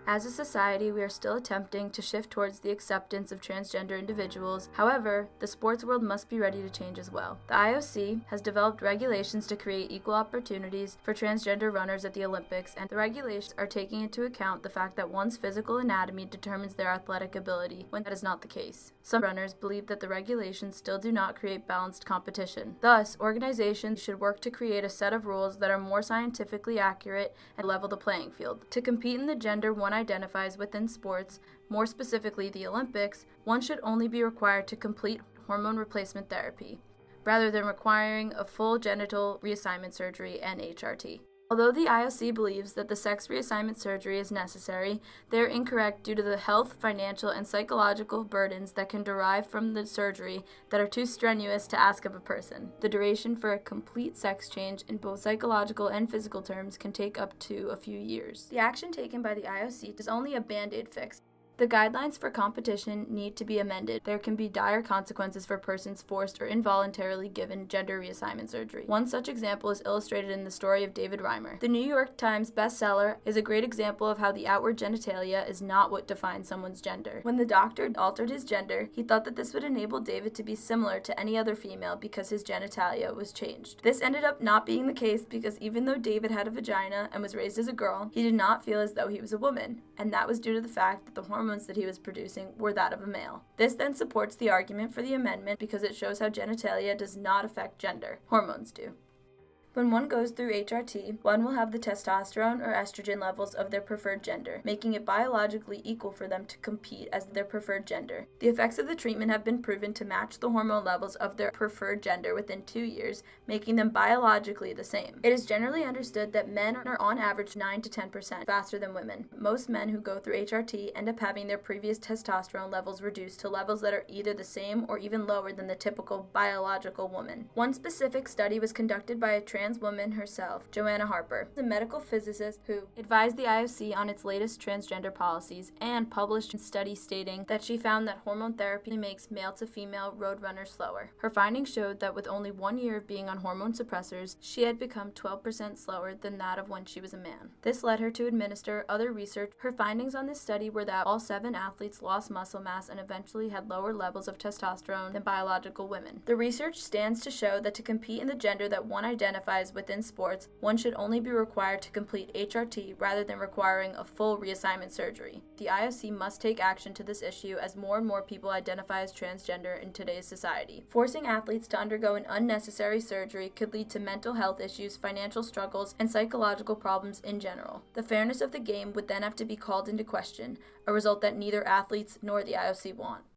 As a society, we are still attempting to shift towards the acceptance of transgender individuals. However, the sports world must be ready to change as well. The IOC has developed regulations to create equal opportunities for transgender runners at the Olympics, and the regulations are taking into account the fact that one's physical anatomy determines their athletic ability, when that is not the case. Some runners believe that the regulations still do not create balanced competition. Thus, organizations should work to create a set of rules that are more scientifically accurate and level the playing field. To compete in the gender one identifies within sports, more specifically the Olympics, one should only be required to complete hormone replacement therapy, rather than requiring a full genital reassignment surgery and HRT. Although the IOC believes that the sex reassignment surgery is necessary, they are incorrect due to the health, financial, and psychological burdens that can derive from the surgery that are too strenuous to ask of a person. The duration for a complete sex change in both psychological and physical terms can take up to a few years. The action taken by the IOC is only a band-aid fix. The guidelines for competition need to be amended. There can be dire consequences for persons forced or involuntarily given gender reassignment surgery. One such example is illustrated in the story of David Reimer. The New York Times bestseller is a great example of how the outward genitalia is not what defines someone's gender. When the doctor altered his gender, he thought that this would enable David to be similar to any other female because his genitalia was changed. This ended up not being the case because even though David had a vagina and was raised as a girl, he did not feel as though he was a woman, and that was due to the fact that the hormones that he was producing were that of a male. This then supports the argument for the amendment because it shows how genitalia does not affect gender. Hormones do. When one goes through HRT, one will have the testosterone or estrogen levels of their preferred gender, making it biologically equal for them to compete as their preferred gender. The effects of the treatment have been proven to match the hormone levels of their preferred gender within 2 years, making them biologically the same. It is generally understood that men are on average 9 to 10% faster than women. Most men who go through HRT end up having their previous testosterone levels reduced to levels that are either the same or even lower than the typical biological woman. One specific study was conducted by a trans woman herself, Joanna Harper, a medical physicist who advised the IOC on its latest transgender policies and published a study stating that she found that hormone therapy makes male-to-female roadrunners slower. Her findings showed that with only 1 year of being on hormone suppressors, she had become 12% slower than that of when she was a man. This led her to administer other research. Her findings on this study were that all 7 athletes lost muscle mass and eventually had lower levels of testosterone than biological women. The research stands to show that to compete in the gender that one identifies within sports, one should only be required to complete HRT rather than requiring a full reassignment surgery. The IOC must take action to this issue as more and more people identify as transgender in today's society. Forcing athletes to undergo an unnecessary surgery could lead to mental health issues, financial struggles, and psychological problems in general. The fairness of the game would then have to be called into question, a result that neither athletes nor the IOC want.